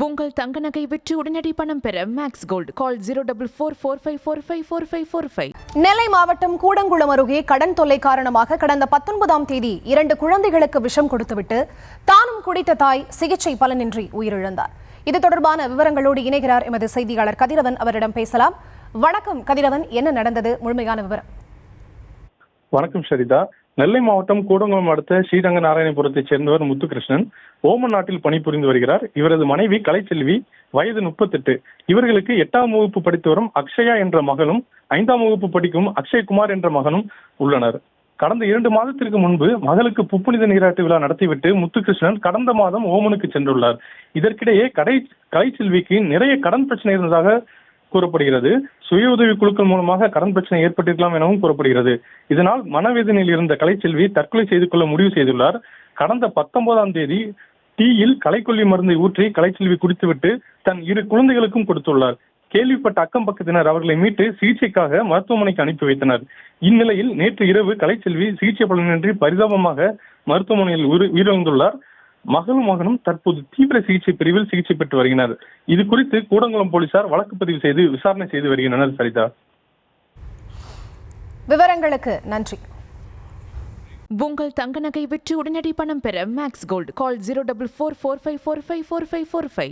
உங்கள் தங்க நகை விற்று உடனடி பணம் பெற மேக்ஸ் கோல்ட் கால் 04445454545. நெல்லை மாவட்டம் கூடங்குளம் அருகே கடன் தொல்லை காரணமாக கடந்த 19ஆம் தேதி 2 குழந்தைகளுக்கு விஷம் கொடுத்துவிட்டு தானும் குடித்த தாய் சிகிச்சை பலனின்றி உயிரிழந்தார். இது தொடர்பான விவரங்களோடு இணைகிறார் எமது செய்தியாளர் கதிரவன். அவரிடம் பேசலாம். வணக்கம் கதிரவன், என்ன நடந்தது? முழுமையான விவரம். வணக்கம் சரிதா. நெல்லை மாவட்டம் கூடங்குளம் அடுத்த ஸ்ரீரங்க நாராயணபுரத்தைச் சேர்ந்தவர் முத்துகிருஷ்ணன் ஓமன் நாட்டில் பணிபுரிந்து வருகிறார். இவரது மனைவி கலைச்செல்வி, வயது 38. இவர்களுக்கு 8ஆம் வகுப்பு படித்து வரும் அக்ஷயா என்ற மகளும் 5ஆம் வகுப்பு படிக்கும் அக்ஷய்குமார் என்ற மகனும் உள்ளனர். கடந்த 2 மாதத்திற்கு முன்பு மகளுக்கு புப்புனித நீராட்டு விழா நடத்திவிட்டு முத்துகிருஷ்ணன் கடந்த மாதம் ஓமனுக்கு சென்றுள்ளார். இதற்கிடையே கலைச்செல்விக்கு நிறைய கடன் பிரச்சனை இருந்ததாக கூறப்படுகிறது. சுய உதவி குழுக்கள் மூலமாக கடன் பிரச்சனை ஏற்பட்டிருக்கலாம் எனவும் கூறப்படுகிறது. இதனால் மனவேதனையில் இருந்த கலைச்செல்வி தற்கொலை செய்து கொள்ள முடிவு செய்துள்ளார். கடந்த 19ஆம் தேதி டீயில் களைக்கொல்லி மருந்தை ஊற்றி கலைச்செல்வி குடித்துவிட்டு தன் 2 குழந்தைகளுக்கும் கொடுத்துள்ளார். கேள்விப்பட்ட அக்கம் பக்கத்தினர் அவர்களை மீட்டு சிகிச்சைக்காக மருத்துவமனைக்கு அனுப்பி வைத்தனர். இந்நிலையில் நேற்று இரவு கலைச்செல்வி சிகிச்சை பலனின்றி பரிதாபமாக மருத்துவமனையில் உயிரிழந்துள்ளார். மகனும் தற்போது தீவிர சிகிச்சை பிரிவில் சிகிச்சை பெற்று வருகின்றனர். இது குறித்து கூடங்குளம் போலீசார் வழக்கு பதிவு செய்து விசாரணை செய்து வருகின்றனர். சரிதா, விவரங்களுக்கு நன்றி. உங்கள் தங்க நகை விற்று உடனடி பணம் பெற மேக்ஸ் கோல்ட் கால் 04445454545.